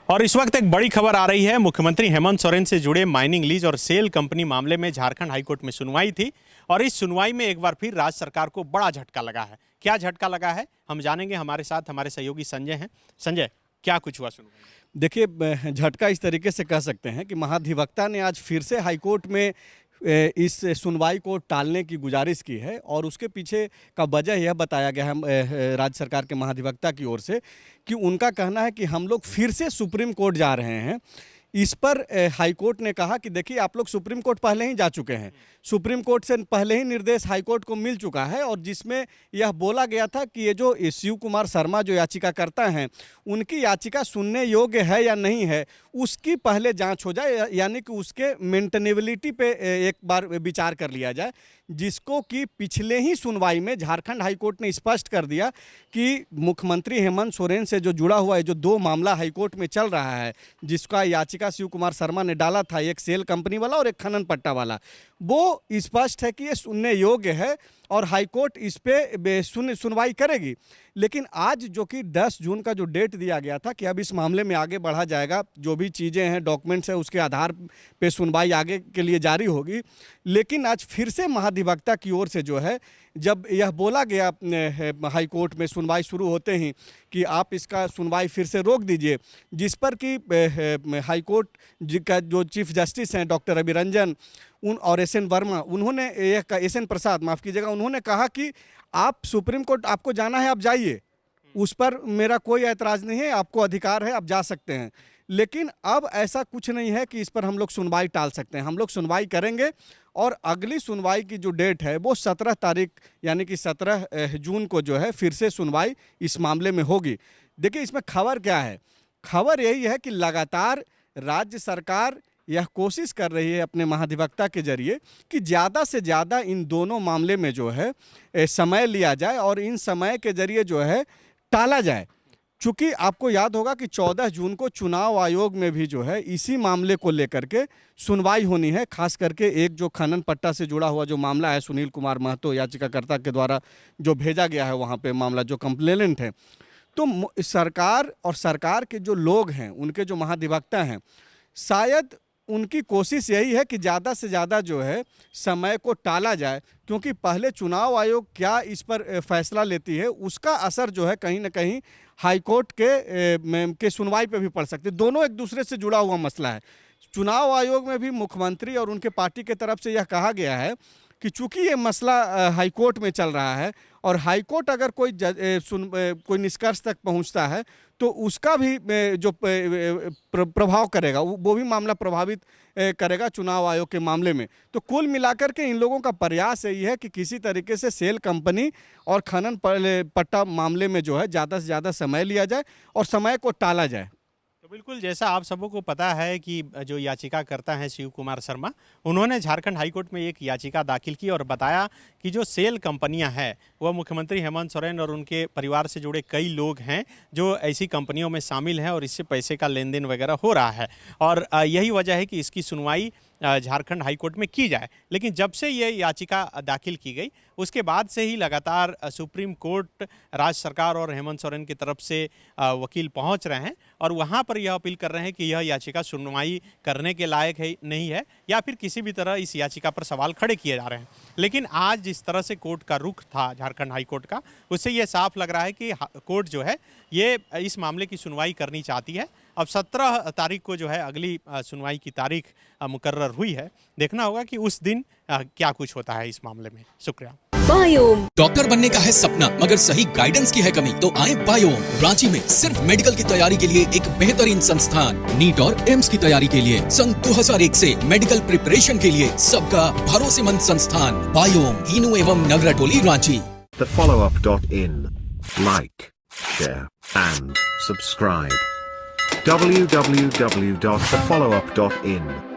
और इस वक्त एक बड़ी खबर आ रही है। मुख्यमंत्री हेमंत सोरेन से जुड़े माइनिंग लीज और सेल कंपनी मामले में झारखंड हाईकोर्ट में सुनवाई थी और इस सुनवाई में एक बार फिर राज्य सरकार को बड़ा झटका लगा है। क्या झटका लगा है हम जानेंगे। हमारे साथ हमारे सहयोगी संजय हैं। संजय, क्या कुछ हुआ सुनवाई? देखिए, झटका इस तरीके से कह सकते हैं कि महाधिवक्ता ने आज फिर से हाईकोर्ट में इस सुनवाई को टालने की गुजारिश की है और उसके पीछे का वजह यह बताया गया है राज्य सरकार के महाधिवक्ता की ओर से कि उनका कहना है कि हम लोग फिर से सुप्रीम कोर्ट जा रहे हैं। इस पर हाईकोर्ट ने कहा कि देखिए, आप लोग सुप्रीम कोर्ट पहले ही जा चुके हैं, सुप्रीम कोर्ट से पहले ही निर्देश हाईकोर्ट को मिल चुका है और जिसमें यह बोला गया था कि ये जो शिव कुमार शर्मा जो याचिकाकर्ता हैं उनकी याचिका सुनने योग्य है या नहीं है उसकी पहले जांच हो जाए, यानी कि उसके मेंटेनेबिलिटी पे एक बार विचार कर लिया जाए, जिसको कि पिछले ही सुनवाई में झारखंड हाईकोर्ट ने स्पष्ट कर दिया कि मुख्यमंत्री हेमंत सोरेन से जो जुड़ा हुआ है जो दो मामला हाईकोर्ट में चल रहा है, जिसका याचिका शिव कुमार शर्मा ने डाला था, एक सेल कंपनी वाला और एक खनन पट्टा वाला, वो स्पष्ट है कि ये सुनने योग्य है और हाईकोर्ट इस पे सुनवाई करेगी। लेकिन आज जो कि 10 जून का जो डेट दिया गया था कि अब इस मामले में आगे बढ़ा जाएगा, जो भी चीज़ें हैं डॉक्यूमेंट्स हैं उसके आधार पे सुनवाई आगे के लिए जारी होगी। लेकिन आज फिर से महाधिवक्ता की ओर से जो है जब यह बोला गया हाईकोर्ट में सुनवाई शुरू होते ही कि आप इसका सुनवाई फिर से रोक दीजिए, जिस पर कि हाईकोर्ट का जो चीफ जस्टिस हैं डॉक्टर रवि रंजन और एस.एन. वर्मा, उन्होंने एस.एन. प्रसाद माफ़ कीजिएगा, उन्होंने कहा कि आप सुप्रीम कोर्ट आपको जाना है आप जाइए, उस पर मेरा कोई ऐतराज़ नहीं है, आपको अधिकार है, आप जा सकते हैं। लेकिन अब ऐसा कुछ नहीं है कि इस पर हम लोग सुनवाई टाल सकते हैं। हम लोग सुनवाई करेंगे और अगली सुनवाई की जो डेट है वो 17 तारीख यानी कि 17 जून को जो है फिर से सुनवाई इस मामले में होगी। देखिए, इसमें खबर क्या है? खबर यही है कि लगातार राज्य सरकार यह कोशिश कर रही है अपने महाधिवक्ता के जरिए कि ज़्यादा से ज़्यादा इन दोनों मामले में जो है समय लिया जाए और इन समय के जरिए जो है टाला जाए। चूँकि आपको याद होगा कि 14 जून को चुनाव आयोग में भी जो है इसी मामले को लेकर के सुनवाई होनी है, खास करके एक जो खनन पट्टा से जुड़ा हुआ जो मामला है सुनील कुमार महतो याचिकाकर्ता के द्वारा जो भेजा गया है वहाँ पे मामला, जो कंप्लेनेंट है। तो सरकार और सरकार के जो लोग हैं, उनके जो महाधिवक्ता हैं, शायद उनकी कोशिश यही है कि ज़्यादा से ज़्यादा जो है समय को टाला जाए, क्योंकि पहले चुनाव आयोग क्या इस पर फैसला लेती है उसका असर जो है कहीं ना कहीं हाईकोर्ट के सुनवाई पे भी पड़ सकती है। दोनों एक दूसरे से जुड़ा हुआ मसला है। चुनाव आयोग में भी मुख्यमंत्री और उनके पार्टी के तरफ से यह कहा गया है कि चूंकि ये मसला हाईकोर्ट में चल रहा है और हाईकोर्ट अगर कोई निष्कर्ष तक पहुंचता है तो उसका भी जो प्रभाव करेगा वो भी मामला प्रभावित करेगा चुनाव आयोग के मामले में। तो कुल मिलाकर के इन लोगों का प्रयास यही है कि किसी तरीके से सेल कंपनी और खनन पट्टा मामले में जो है ज़्यादा से ज़्यादा समय लिया जाए और समय को टाला जाए। तो बिल्कुल, जैसा आप सबों को पता है कि जो याचिकाकर्ता हैं शिव कुमार शर्मा, उन्होंने झारखंड हाईकोर्ट में एक याचिका दाखिल की और बताया कि जो सेल कंपनियां हैं वह मुख्यमंत्री हेमंत सोरेन और उनके परिवार से जुड़े कई लोग हैं जो ऐसी कंपनियों में शामिल हैं और इससे पैसे का लेन देन वगैरह हो रहा है और यही वजह है कि इसकी सुनवाई झारखंड हाईकोर्ट में की जाए। लेकिन जब से ये याचिका दाखिल की गई उसके बाद से ही लगातार सुप्रीम कोर्ट राज्य सरकार और हेमंत सोरेन की तरफ से वकील पहुंच रहे हैं और वहां पर यह अपील कर रहे हैं कि यह याचिका सुनवाई करने के लायक है नहीं है या फिर किसी भी तरह इस याचिका पर सवाल खड़े किए जा रहे हैं। लेकिन आज जिस तरह से कोर्ट का रुख था झारखंड हाईकोर्ट का, उससे ये साफ लग रहा है कि कोर्ट जो है ये इस मामले की सुनवाई करनी चाहती है। अब 17 तारीख को जो है अगली सुनवाई की तारीख मुकर्रर हुई है। देखना होगा कि उस दिन क्या कुछ होता है इस मामले में। शुक्रिया। बायोम डॉक्टर बनने का है सपना मगर सही गाइडेंस की है कमी, तो आए बायोम। रांची में सिर्फ मेडिकल की तैयारी के लिए एक बेहतरीन संस्थान, नीट और एम्स की तैयारी के लिए सन 2001 से मेडिकल प्रिपरेशन के लिए सबका भरोसेमंद संस्थान बायोम, इनू एवं नगरटोली, Ranchi. thefollowup.in. Like, share and subscribe. www.thefollowup.in